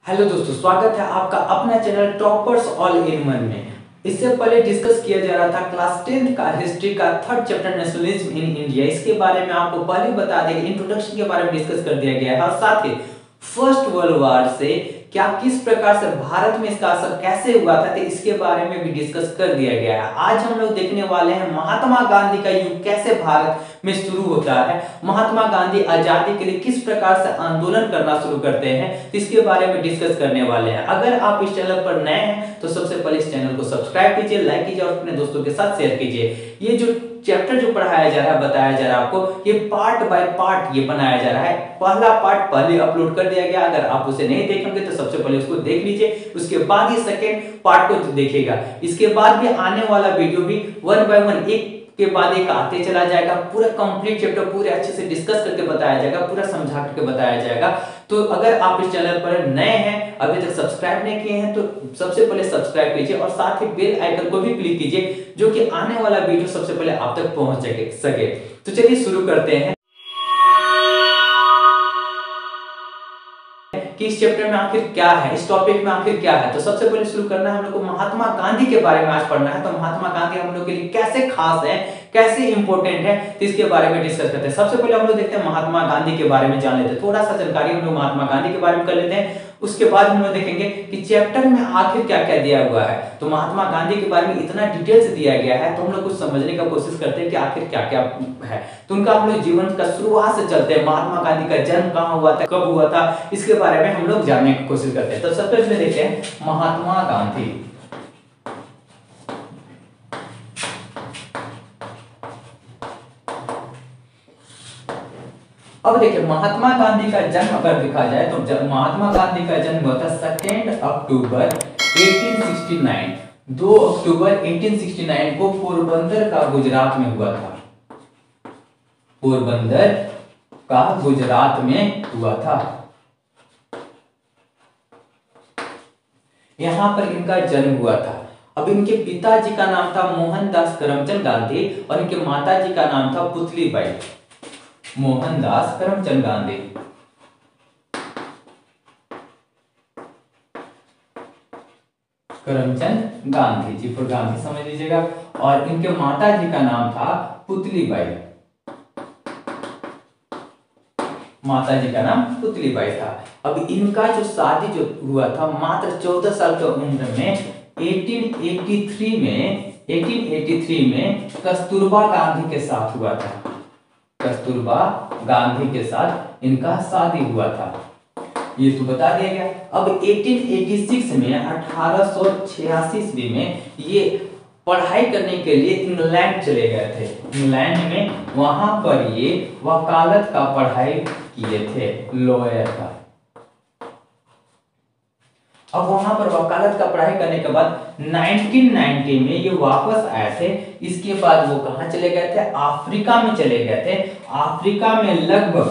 Hello दोस्तों, स्वागत है आपका अपना channel toppers all in one में। इससे पहले डिस्कस किया जा रहा था क्लास 10 का हिस्ट्री का third chapter nationalism in India. इसके बारे में आपको पहले बता दें कि इंट्रोडक्शन के बारे में डिस्कस कर दिया गया है और साथ ही फर्स्ट वर्ल्ड वॉर से क्या किस प्रकार से भारत में इसका असर कैसे हुआ था, तो इसके बारे में भी डिस्कस कर दिया गया है। आज हम लोग देखने वाले हैं महात्मा गांधी का युग कैसे भारत में शुरू होता है, महात्मा गांधी आजादी के लिए किस प्रकार से आंदोलन करना शुरू करते हैं, इसके बारे में डिस्कस करने वाले हैं। अगर आप इस चैनल पर नए हैं तो सबसे पहले इस चैनल को सब्सक्राइब कीजिए, लाइक कीजिए और अपने दोस्तों के साथ शेयर कीजिए। ये जो चैप्टर जो पढ़ाया जा रहा है, बताया जा रहा है आपको, ये पार्ट बाय पार्ट ये बनाया जा रहा है। पहला पार्ट पहले अपलोड कर दिया गया, अगर आप उसे नहीं देखेंगे तो सबसे पहले उसको देख लीजिए, उसके बाद ही सेकेंड पार्ट को देखिएगा। इसके बाद भी आने वाला वीडियो भी वन बाय वन एक के बाद एक आते चला जाएगा। पूरा कंप्लीट चैप्टर पूरे अच्छे से डिस्कस करके बताया जाएगा, पूरा समझा करके बताया जाएगा। तो अगर आप इस चैनल पर नए हैं, अभी तक सब्सक्राइब नहीं किए हैं, तो सबसे पहले सब्सक्राइब कीजिए और साथ ही बेल आइकन को भी क्लिक कीजिए, जो कि आने वाला वीडियो सबसे पहले आप तक पहुंच सके। तो चलिए शुरू करते हैं कि इस चैप्टर में आखिर क्या है, इस टॉपिक में आखिर क्या है। तो सबसे पहले शुरू करना है हम लोग को महात्मा गांधी के बारे में आज पढ़ना है। तो महात्मा गांधी हम लोग के लिए कैसे खास है, कैसे इंपॉर्टेंट है, तो इसके बारे में डिस्कस करते हैं। सबसे पहले हम लोग देखते हैं महात्मा गांधी के बारे में जान लेते हैं, थोड़ा सा जानकारी हम लोग महात्मा गांधी के बारे में कर लेते हैं। उसके बाद हम लोग देखेंगे कि चैप्टर में आखिर क्या क्या दिया हुआ है। तो महात्मा गांधी के बारे में इतना डिटेल से दिया गया है, तो हम लोग कुछ समझने का कोशिश करते हैं कि आखिर क्या क्या है। तो उनका हम लोग जीवन का शुरुआत से चलते हैं, महात्मा गांधी का जन्म कहाँ हुआ था, कब हुआ था, इसके बारे में हम लोग जानने की कोशिश करते हैं। तो सबसे पहले देखते हैं महात्मा गांधी। अब देखिए महात्मा गांधी का जन्म अगर देखा जाए तो महात्मा गांधी का जन्म हुआ था 2 अक्टूबर 1869। 2 अक्टूबर 1869 को पोरबंदर का गुजरात में हुआ था। पोरबंदर का गुजरात में हुआ था। यहां पर इनका जन्म हुआ था। अब इनके पिताजी का नाम था मोहनदास करमचंद गांधी और इनके माताजी का नाम था पुतलीबाई। मोहनदास करमचंद गांधी। करमचंद गांधी जी पर गांधी समझ लीजिएगा। और इनके माताजी का नाम था पुतलीबाई। माताजी का नाम पुतलीबाई था। अब इनका जो शादी जो हुआ था मात्र 14 साल की उम्र में 1883 में कस्तूरबा गांधी के साथ हुआ था। कस्तूरबा गांधी के साथ इनका शादी हुआ था, ये तो बता दिया गया। अब 1886 में 1886 ईस्वी में ये पढ़ाई करने के लिए इंग्लैंड चले गए थे। इंग्लैंड में वहां पर ये वकालत का पढ़ाई किए थे, लॉयर का। अब वहां पर वकालत का पढ़ाई करने के बाद 1990 में ये वापस आए थे। इसके बाद वो कहां चले गए थे, अफ्रीका में चले गए थे। अफ्रीका में लगभग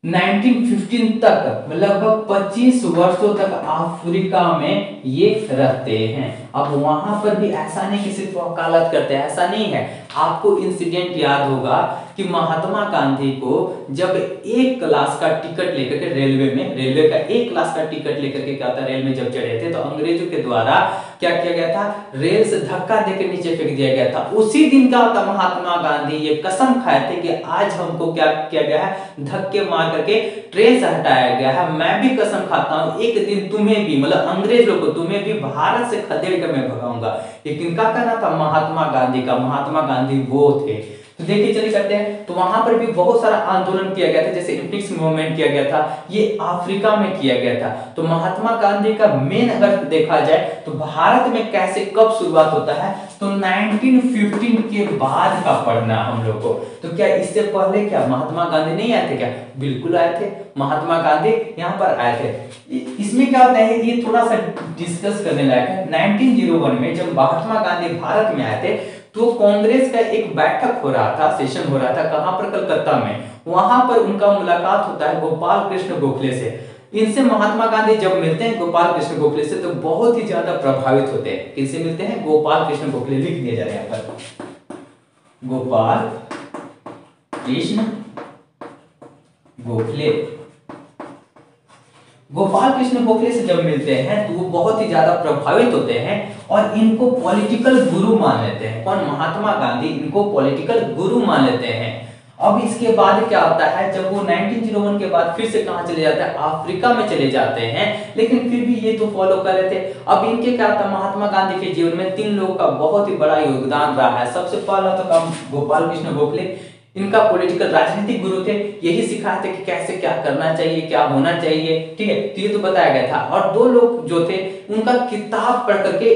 1915 तक, लगभग 25 वर्षों तक अफ्रीका में ये रहते हैं। अब वहां पर भी ऐसा नहीं कि सिर्फ वकालत करते हैं, ऐसा नहीं है। आपको इंसिडेंट याद होगा कि महात्मा गांधी को जब एक क्लास का टिकट लेकर के रेलवे का एक क्लास का टिकट लेकर के क्या था, रेल में जब चढ़े थे तो अंग्रेजों के द्वारा क्या किया गया था, रेल से धक्का देकर नीचे फेंक दिया गया था। उसी दिन क्या होता, महात्मा गांधी ये कसम खाए थे कि आज हमको क्या किया गया है, धक्के मार करके ट्रेन से हटाया गया है। मैं भी कसम खाता हूं एक दिन तुम्हें भी, मतलब अंग्रेज लोग को, तुम्हें भी भारत से खदेड़ कर मैं भगाऊंगा। लेकिन क्या कहना था महात्मा गांधी का, महात्मा गांधी वो थे। तो देखिए चलिए करते हैं। तो वहां पर भी बहुत सारा आंदोलन किया गया था, जैसे इंपिक्स मूवमेंट किया गया था, ये अफ्रीका में किया गया था। तो महात्मा गांधी का मेन अगर देखा जाए तो भारत में कैसे कब शुरुआत होता है, तो 1915 के बाद का पढ़ना हम लोग को। तो क्या इससे पहले क्या महात्मा गांधी नहीं आए थे क्या, बिल्कुल आए थे। महात्मा गांधी यहाँ पर आए थे। इसमें क्या होता है, ये थोड़ा सा डिस्कस करने लायक है। 1901 में जब महात्मा गांधी भारत में आए थे तो कांग्रेस का एक बैठक हो रहा था, सेशन हो रहा था, कहां पर, कलकत्ता में। वहां पर उनका मुलाकात होता है गोपाल कृष्ण गोखले से। इनसे महात्मा गांधी जब मिलते हैं गोपाल कृष्ण गोखले से, तो बहुत ही ज्यादा प्रभावित होते हैं। किससे मिलते हैं, गोपाल कृष्ण गोखले, लिख दिया जा रहा है यहाँ पर, गोपाल कृष्ण गोखले। गोपाल कृष्ण गोखले से जब मिलते हैं तो वो बहुत ही ज्यादा प्रभावित होते हैं और इनको पॉलिटिकल गुरु मान लेते हैं। कौन? महात्मा गांधी इनको पॉलिटिकल गुरु मान लेते हैं। अब इसके बाद क्या होता है, जब वो 1901 के बाद फिर से कहां चले जाते हैं? अफ्रीका में चले जाते हैं, लेकिन फिर भी ये तो फॉलो कर रहे थे। अब इनके क्या होता है, महात्मा गांधी के जीवन में 3 लोगों का बहुत ही बड़ा योगदान रहा है। सबसे पहला तो काम गोपाल कृष्ण गोखले, इनका पॉलिटिकल राजनीतिक गुरु थे, यही सिखाते थे कि कैसे क्या करना चाहिए, क्या होना चाहिए, ठीक है, तो ये तो बताया गया था। और 2 लोग जो थे उनका किताब पढ़ करके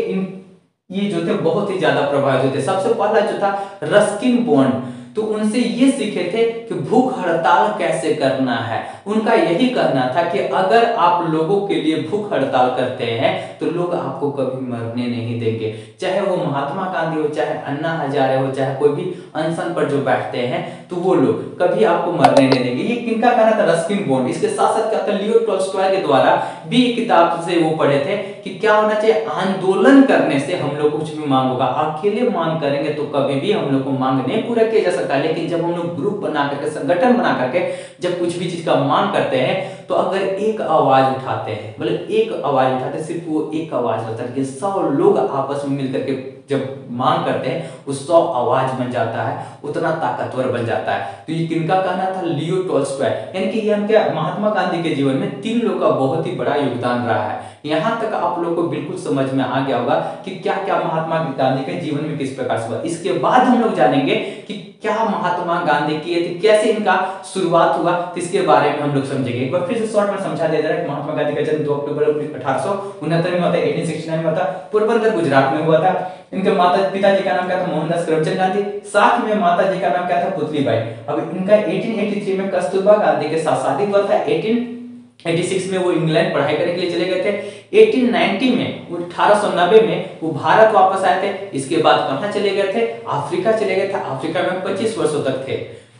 ये जो थे बहुत ही ज्यादा प्रभावित होते। सबसे पहला जो था रस्किन बॉन्ड, तो उनसे ये सीखे थे कि भूख हड़ताल कैसे करना है। उनका यही कहना था कि अगर आप लोगों के लिए भूख हड़ताल करते हैं तो लोग आपको कभी मरने नहीं देंगे। चाहे वो महात्मा गांधी हो, चाहे अन्ना हजारे हो, चाहे कोई भी अनशन पर जो बैठते हैं, तो वो लोग कभी आपको मरने नहीं देंगे। ये किनका कहना था? Ruskin bond. इसके साथ साथ क्या था, लियो टॉल्स्टॉय के द्वारा भी किताब से वो पढ़े थे कि क्या होना चाहिए, आंदोलन करने से हम लोग कुछ भी मांग होगा। अकेले मांग करेंगे तो कभी भी हम लोग को मांग नहीं पूरा किया जा सकता, लेकिन जब हम लोग ग्रुप बना करके, संगठन बना करके जब कुछ भी चीज का मांग करते हैं, तो अगर एक आवाज उठाते हैं, मतलब एक आवाज उठाते, सिर्फ वो एक आवाज होता है, 100 लोग आपस में मिलकर के जब मांग करते हैं, वो 100 आवाज बन जाता है, उतना ताकतवर बन जाता है। तो ये किनका कहना था? Leo Tolstoy. यानी कि ये क्या, महात्मा गांधी के जीवन में 3 लोग का बहुत ही बड़ा योगदान रहा है। यहां तक आप लोग को बिल्कुल समझ में आ गया होगा कि क्या क्या महात्मा गांधी के जीवन में किस प्रकार से हुआ। इसके बाद हम लोग जानेंगे कि क्या महात्मा गांधी किए थे, कैसे इनका शुरुआत हुआ, तो इसके बारे में हम लोग समझेंगे। एक बार फिर से शॉर्ट में समझा दे रहा है। महात्मा गांधी का जन्म 2 अक्टूबर 1869 में होता है, 1869 में होता है, पोरबंदर गुजरात में हुआ था। इनके पिताजी का नाम क्या था? मोहनदास करमचंद गांधी। साथ में माता जी का नाम क्या था? पुतलीबाई। अब इनका 1883 में कस्तूरबा गांधी के साथ शादी हुआ था। 1886 में वो इंग्लैंड पढ़ाई करने के लिए चले गए थे। 1890 में, 1890 में वो भारत वापस आए थे। इसके बाद कहां चले गए थे? अफ्रीका चले गए थे। अफ्रीका में 25 वर्षों तक थे।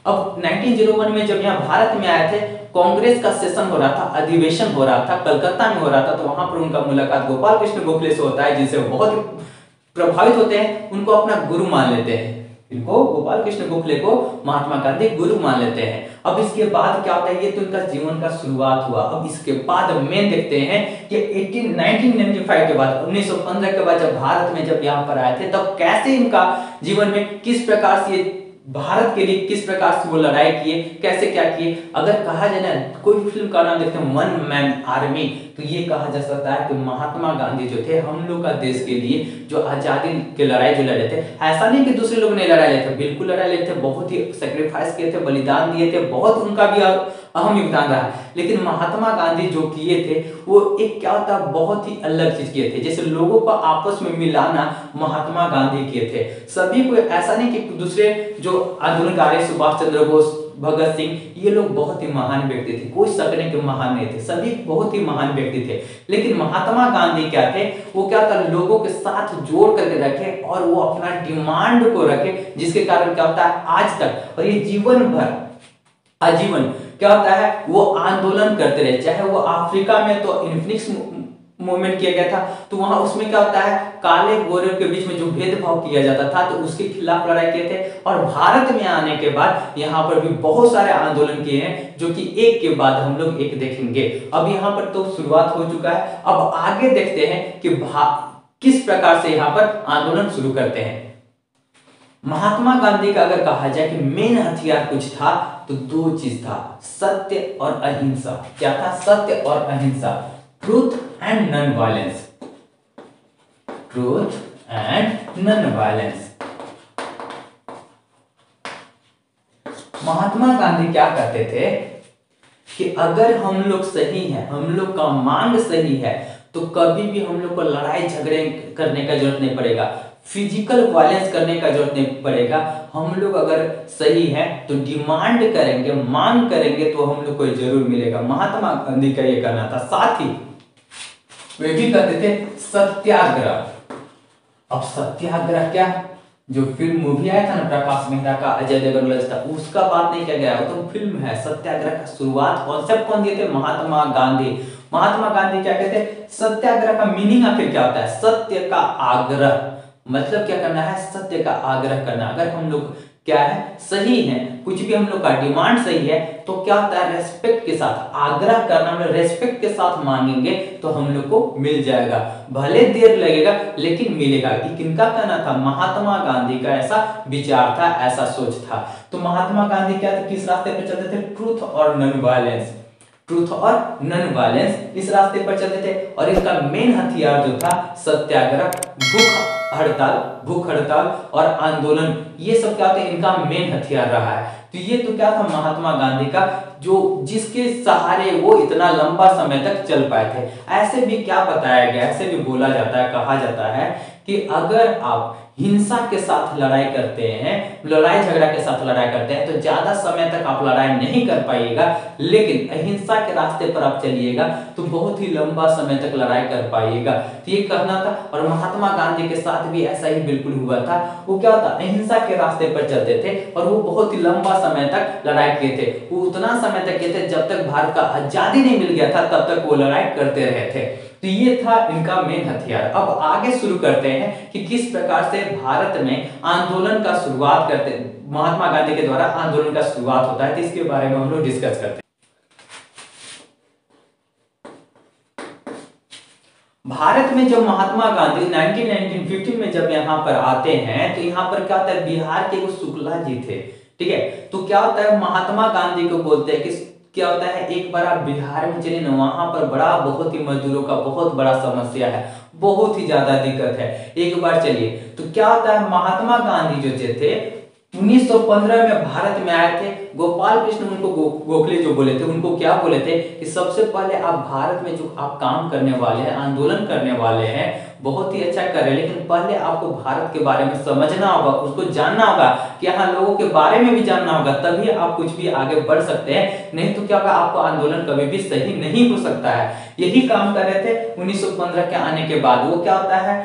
अब 1901 में जब यहाँ भारत में आए थे, कांग्रेस का सेशन हो रहा था, अधिवेशन हो रहा था, कलकत्ता में हो रहा था, तो वहां पर उनका मुलाकात गोपाल कृष्ण गोखले से होता है, जिनसे बहुत प्रभावित होते हैं, उनको अपना गुरु मान लेते हैं। इनको गोपाल कृष्ण गोखले को महात्मा गांधी गुरु मान लेते हैं। अब इसके बाद क्या होता है, ये तो इनका जीवन का शुरुआत हुआ। अब इसके बाद में देखते हैं कि 1995 के बाद, 1915 के बाद जब भारत में जब यहाँ पर आए थे, तब कैसे इनका जीवन में किस प्रकार से भारत के लिए किस प्रकार से वो लड़ाई किए, कैसे क्या किए। अगर कहा जाए ना, कोई भी फिल्म का नाम देखते हैं वन मैन आर्मी, तो ये कहा जा सकता है कि महात्मा गांधी जो थे हम लोग का देश के लिए जो आजादी की लड़ाई जो लड़े थे, ऐसा नहीं कि दूसरे लोग नहीं लड़ाई लेते, बिल्कुल लड़ाई लेते थे, बहुत ही सेक्रीफाइस किए थे, बलिदान दिए थे, बहुत उनका भी अहम योगदान रहा। लेकिन महात्मा गांधी जो किए थे वो एक क्या होता है, बहुत ही अलग चीज किए थे। जैसे लोगों को आपस में मिलाना महात्मा गांधी किए थे। सभी को ऐसा नहीं कि दूसरे जो आंदोलनकारी सुभाष चंद्र बोस, भगत सिंह, ये लोग बहुत ही महान व्यक्ति थे, कोई शक नहीं कि महान नहीं थे, सभी बहुत ही महान व्यक्ति थे। लेकिन महात्मा गांधी क्या थे, वो क्या था, लोगों के साथ जोड़ करके रखे और वो अपना डिमांड को रखे, जिसके कारण क्या होता है आज तक और ये जीवन भर आजीवन क्या होता है, वो आंदोलन करते रहे। चाहे वो अफ्रीका में तो इन्फिनिक्स मूवमेंट किया गया था, तो वहां उसमें क्या होता है, काले गोरे के बीच में जो भेदभाव किया जाता था, तो उसके खिलाफ लड़ाई किए थे। और भारत में आने के बाद यहाँ पर भी बहुत सारे आंदोलन किए हैं, जो कि एक के बाद हम लोग एक देखेंगे। अब यहाँ पर तो शुरुआत हो चुका है, अब आगे देखते हैं कि किस प्रकार से यहाँ पर आंदोलन शुरू करते हैं। महात्मा गांधी का अगर कहा जाए कि मेन हथियार कुछ था तो 2 चीज था, सत्य और अहिंसा। क्या था? सत्य और अहिंसा, truth and non violence, truth and non violence. Mahatma Gandhi क्या कहते थे कि अगर हम लोग सही हैं, हम लोग का मांग सही है, तो कभी भी हम लोग को लड़ाई झगड़े करने का जरूरत नहीं पड़ेगा, फिजिकल वायलेंस करने का जरूरत नहीं पड़ेगा। हम लोग अगर सही है तो डिमांड करेंगे, मांग करेंगे, तो हम लोग को जरूर मिलेगा। महात्मा गांधी का ये कहना था। साथ ही वे भी कहते थे सत्याग्रह। अब सत्याग्रह क्या, जो फिल्म मूवी आया था ना प्रकाश मेहरा का, अजय देवगन था, उसका बात नहीं किया गया, वो तो फिल्म है। सत्याग्रह का शुरुआत कॉन्सेप्ट कौन दिए थे? महात्मा गांधी। महात्मा गांधी क्या कहते हैं, सत्याग्रह का मीनिंग आखिर क्या होता है? सत्य का आग्रह, मतलब क्या करना है, सत्य का आग्रह करना। अगर हम लोग क्या है, सही है, कुछ भी हम लोग का डिमांड सही है तो क्या होता है, रेस्पेक्ट के साथ आग्रह करना, हम रेस्पेक्ट के साथ मांगेंगे तो हम लोग को मिल जाएगा, भले देर लगेगा लेकिन मिलेगा। ये किनका कहना था, महात्मा गांधी का ऐसा विचार था, ऐसा सोच था। तो महात्मा गांधी क्या थे, किस रास्ते पर चलते थे, ट्रूथ और नॉन वायलेंस, ट्रूथ और नॉन वायलेंस, इस रास्ते पर चलते थे। और इनका मेन हथियार जो था सत्याग्रह, भूख हड़ताल और आंदोलन, ये सब क्या होते इनका मेन हथियार रहा है। तो ये तो क्या था महात्मा गांधी का, जो जिसके सहारे वो इतना लंबा समय तक चल पाए थे। ऐसे भी क्या बताया गया, ऐसे भी बोला जाता है, कहा जाता है कि अगर आप हिंसा के साथ लड़ाई करते हैं, लड़ाई झगड़ा के साथ लड़ाई करते हैं तो ज्यादा समय तक आप लड़ाई नहीं कर पाइएगा, लेकिन अहिंसा के रास्ते पर आप चलिएगा तो बहुत ही लंबा समय तक लड़ाई कर पाइएगा। तो ये कहना था, और महात्मा गांधी के साथ भी ऐसा ही बिल्कुल हुआ था। वो क्या होता, अहिंसा के रास्ते पर चलते थे और वो बहुत ही लंबा समय तक लड़ाई किए थे। वो उतना समय तक किए थे जब तक भारत का आजादी नहीं मिल गया था, तब तक वो लड़ाई करते रहे थे। तो ये था इनका मेन हथियार। अब आगे शुरू करते हैं कि किस प्रकार से भारत में आंदोलन का शुरुआत करते, महात्मा गांधी के द्वारा आंदोलन का शुरुआत होता है, तो इसके बारे में हम लोग डिस्कस करते हैं। भारत में जब महात्मा गांधी 1915 में जब यहाँ पर आते हैं तो यहाँ पर क्या होता है, बिहार के वो शुक्ला जी थे, ठीक है। तो क्या होता है, महात्मा गांधी को बोलते हैं कि क्या होता है, एक बार आप बिहार में चलिए ना, वहां पर बहुत ही मजदूरों का बहुत बड़ा समस्या है, बहुत ही ज्यादा दिक्कत है, एक बार चलिए। तो क्या होता है, महात्मा गांधी जो थे 1915 में भारत में आए थे। गोपाल कृष्ण उनको गोखले जो बोले थे, उनको क्या बोले थे कि सबसे पहले आप भारत में जो आप काम करने वाले हैं, आंदोलन करने वाले हैं, बहुत ही अच्छा कर रहे हैं, लेकिन पहले आपको भारत के बारे में समझना होगा, उसको जानना होगा, कि यहाँ लोगों के बारे में भी जानना होगा, तभी आप कुछ भी आगे बढ़ सकते हैं, नहीं तो क्या होगा, आपको आंदोलन कभी भी सही नहीं हो सकता है। यही काम कर रहे थे 1915 के आने के बाद। वो क्या होता है,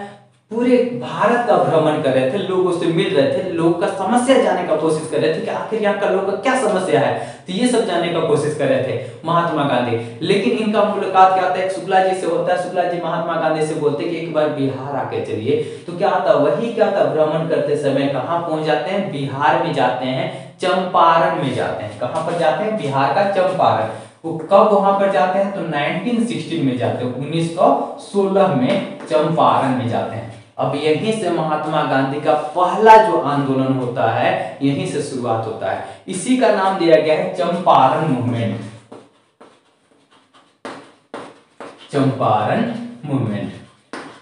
पूरे भारत का भ्रमण कर रहे थे, लोगों से मिल रहे थे, लोगों का समस्या जानने का कोशिश कर रहे थे कि आखिर यहाँ का लोगों का क्या समस्या है, तो ये सब जानने का कोशिश कर रहे थे महात्मा गांधी। लेकिन इनका मुलाकात क्या होता है, शुक्ला जी से होता है। शुक्ला जी महात्मा गांधी से बोलते हैं कि एक बार बिहार आके चलिए। तो क्या होता है, वही क्या होता है, भ्रमण करते समय कहाँ पहुंच जाते हैं, बिहार में जाते हैं, चंपारण में जाते हैं। कहाँ पर जाते हैं, बिहार का चंपारण। वो कब वहां पर जाते हैं, तो 1916 में जाते हैं, 1916 में चंपारण में जाते हैं। अब यहीं से महात्मा गांधी का पहला जो आंदोलन होता है, यहीं से शुरुआत होता है। इसी का नाम दिया गया है चंपारण मूवमेंट, चंपारण मूवमेंट।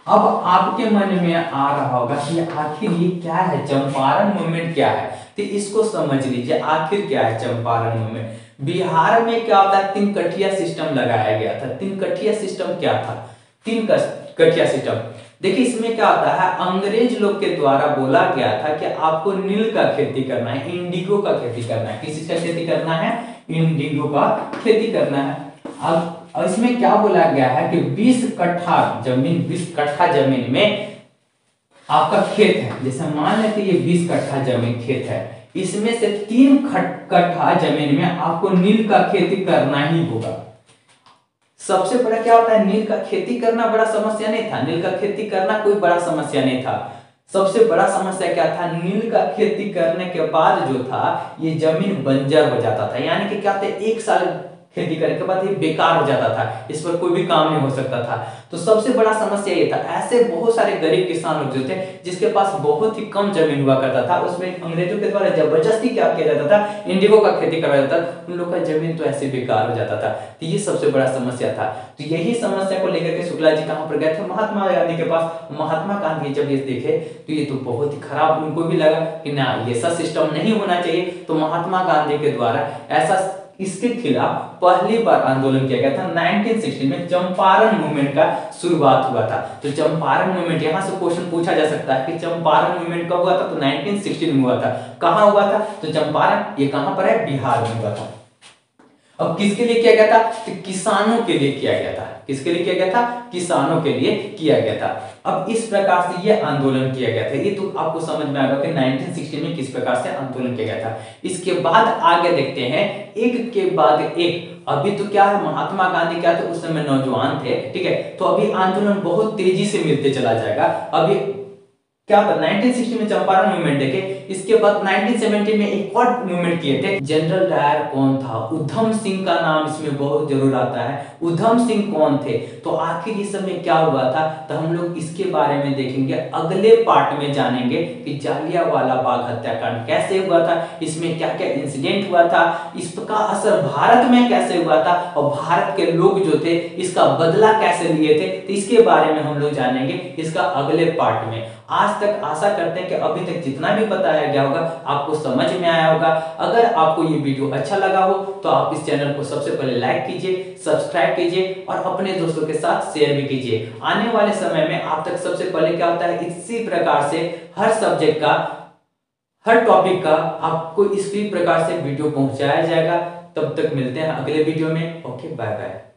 अब आपके मन में आ रहा होगा कि आखिर ये क्या है, चंपारण मूवमेंट क्या है, तो इसको समझ लीजिए आखिर क्या है चंपारण मूवमेंट। बिहार में क्या होता है, तीन कठिया सिस्टम लगाया गया था। तीन कठिया सिस्टम क्या था, तीन कठिया सिस्टम, देखिए इसमें क्या होता है, अंग्रेज लोग के द्वारा बोला गया था कि आपको नील का खेती करना है, इंडिगो का खेती करना है। किस का खेती करना है, इंडिगो का खेती करना है। अब इसमें क्या बोला गया है कि 20 कट्ठा जमीन, 20 कट्ठा जमीन में आपका खेत है, जैसे मान लेते ये 20 कट्ठा जमीन खेत है, इसमें से 3 कट्ठा जमीन में आपको नील का खेती करना ही होगा। सबसे बड़ा क्या होता है, नील का खेती करना बड़ा समस्या नहीं था, नील का खेती करना कोई बड़ा समस्या नहीं था। सबसे बड़ा समस्या क्या था, नील का खेती करने के बाद जो था ये जमीन बंजर हो जाता था, यानी कि क्या था, 1 साल खेती करने के बाद ये बेकार हो जाता था, इस पर कोई भी काम नहीं हो सकता था। तो सबसे बड़ा समस्या ये था। ऐसे बहुत सारे गरीब किसान लोग जो थे जिसके पास बहुत ही कम जमीन हुआ करता था, उसमें अंग्रेजों के द्वारा जबरदस्ती क्या किया जाता था, इंडिगो का खेती करवाया जाता था, उन लोग का जमीन तो ऐसे बेकार हो जाता था। तो ये सबसे बड़ा समस्या था। तो यही समस्या को लेकर के शुक्ला जी कहां पर गए थे, महात्मा गांधी के पास। महात्मा गांधी जब ये देखे तो ये तो बहुत ही खराब, उनको भी लगा कि ना ये ऐसा सिस्टम नहीं होना चाहिए। तो महात्मा गांधी के द्वारा ऐसा इसके खिलाफ पहली बार आंदोलन किया गया था 1916 में, चंपारण मूवमेंट का शुरुआत हुआ था। तो चंपारण मूवमेंट, यहां से क्वेश्चन पूछा जा सकता है कि चंपारण मूवमेंट कब हुआ था, तो 1916 में हुआ था। कहां हुआ था, तो चंपारण, ये कहां पर है, बिहार में हुआ था। अब किसके लिए किया गया था, तो किसानों के लिए किया गया था। किसके लिए किया गया था, किसानों के लिए किया गया था। अब इस प्रकार से ये आंदोलन किया गया था। ये तो आपको समझ में आएगा कि 1916 में किस प्रकार से आंदोलन किया गया था। इसके बाद आगे देखते हैं एक के बाद एक। अभी तो क्या है, महात्मा गांधी क्या थे, उस समय नौजवान थे, ठीक है। तो अभी आंदोलन बहुत तेजी से मिलते चला जाएगा। अभी क्या था, 1960 में चंपारण मूवमेंट देखे, इसके बाद 1970 में एक और मूवमेंट किए थे। जनरल डायर कौन था? उधम सिंह का नाम इसमें बहुत जरूर आता है। उधम सिंह कौन थे? तो आखिर इस समय क्या हुआ था, तो हम लोग इसके बारे में देखेंगे, अगले पार्ट में जानेंगे कि जालियांवाला बाग हत्याकांड कैसे हुआ था, इसमें क्या क्या इंसिडेंट हुआ था, इसका असर भारत में कैसे हुआ था और भारत के लोग जो थे इसका बदला कैसे लिए थे, तो इसके बारे में हम लोग जानेंगे इसका अगले पार्ट में। आज तक आशा करते हैं कि अभी तक जितना भी बताया गया होगा आपको समझ में आया होगा। अगर आपको ये वीडियो अच्छा लगा हो तो आप इस चैनल को सबसे पहले लाइक कीजिए, सब्सक्राइब कीजिए और अपने दोस्तों के साथ शेयर भी कीजिए। आने वाले समय में आप तक सबसे पहले क्या होता है, इसी प्रकार से हर सब्जेक्ट का, हर टॉपिक का आपको इसी प्रकार से वीडियो पहुंचाया जाएगा। तब तक मिलते हैं अगले वीडियो में। Okay, bye bye.